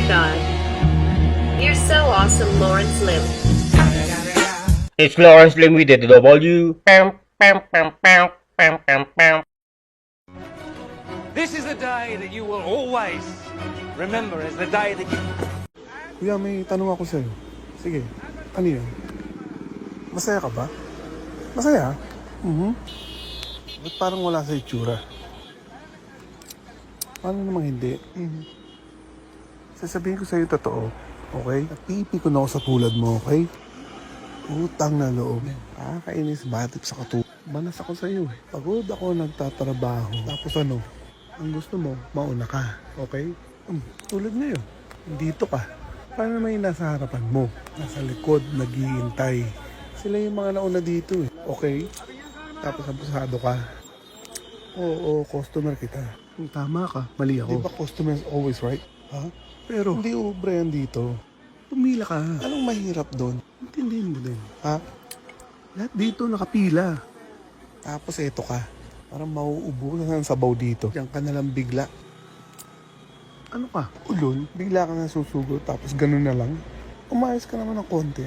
god. You're so awesome, Lawrence Lim. It's Lawrence Lim with the W. Pam, pam, pam, pam, pam, pam, pam. This is the day that you will always remember as the day that you... Kuya, may tanong ako sa'yo. Sige, ano yun? Masaya ka ba? Masaya? Ba't parang wala sa itsura? Paano namang hindi? Sasabihin ko sa'yo totoo, okay? Napipi ko na ako sa tulad mo, okay? Utang na loob. Kainis batip sa katulad. Manas ako sa'yo eh. Pagod ako nagtatrabaho. Tapos ano? Ang gusto mo, mauna ka, okay? Tulad ngayon, dito ka. Paano may nasa harapan mo? Nasa likod, naghihintay. Sila yung mga nauna dito eh, okay? Tapos abusado ka. Oo, customer kita. Tama ka, mali ako. Di ba customer is always right? Ha? Pero hindi ubre yan dito. Pumila ka. Anong mahirap doon? Intindihin mo din. Ha? Lahat dito nakapila. Tapos eto ka. Parang mauubusan ang sabaw dito. Diyan ka nalang bigla. Ano ka? Ulol? Bigla ka na susugot tapos ganun na lang? Umayos ka naman ng konti.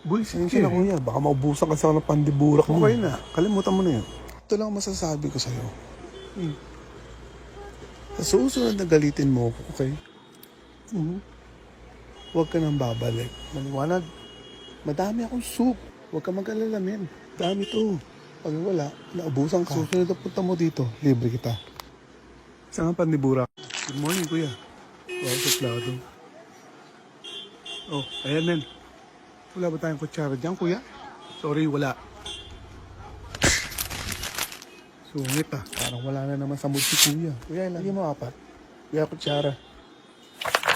Buisit ka na kuya. Baka maubusan ka sa ng pandiburak mo. Okay na. Kalimutan mo na yun. Ito lang masasabi ko sa'yo. Sa susunod na galitin mo ako, okay? Huwag ka nang babalik. Maliwanag. Madami akong soup. Huwag ka mag-alala, men. Dami to. Pag wala, naubusan ka. Susunod na punta mo dito, libre kita. Saan nga pandiburak? Good morning, kuya. Wow, suplado. Oh, ayan, men. Wala ba tayong kutsara dyan, kuya? Sorry, wala. Sungit ah. Parang wala na naman sa mood si kuya. Kuya, lagi mo apat. Kuya, kutsara.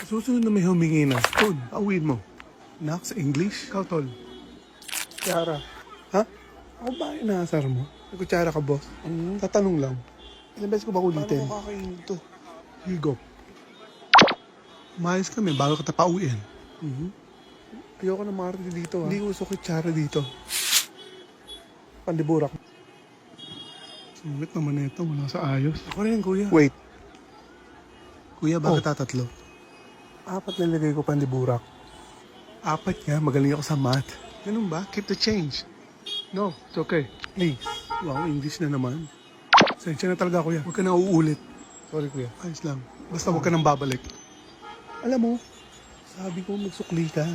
Susunod na may humingi ng spoon. Awin mo. Nak sa English? Ikaw, tol. Kutsara. Ha? Ako ba inaasar mo? May kutsara ka, boss? Tatanong lang. Ilang beses ko ba ulitin? Paano ko kakainin to? Higop. Umayos kami bago ka tapauin. Ayoko na marami dito ha. Hindi uso kutsara dito. Pandiburak. Sungit naman ito. Wala sa ayos. Ako rin, kuya. Wait. Kuya, bakit tatatlo? 4 nilagay ko pandiburak. 4 nga. Magaling ako sa math. Ganun ba? Keep the change. No, it's okay. Please. Wow, English na naman. Sensya na talaga, kuya. Huwag ka na uulit. Sorry, kuya. Ayos lang. Basta huwag ka nang babalik. Alam mo, sabi ko magsukli ka.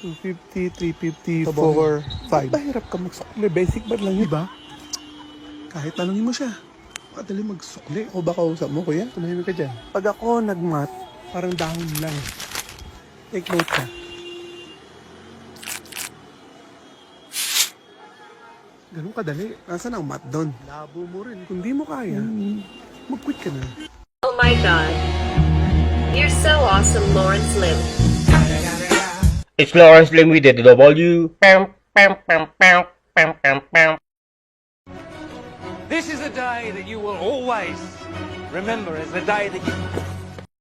250, 350, 4, 5. Mahirap ka magsukli. Basic ba lang yun? Diba? Kahit tanongin mo siya. Madali magsukli. Ako ba kausap mo, kuya? Tumahimik ka dyan. Pag ako nagmat, parang dahon lang. Take note ka. Ganun kadali. Nasaan ang mat doon? Labo mo rin. Kung di mo kaya, mag-quit ka na. Oh my god. You're so awesome, Lawrence Lim. It's Lawrence Lim with the W. Pam, pam, pam, pam, pam, pam, pam. This is the day that you will always remember as the day that you...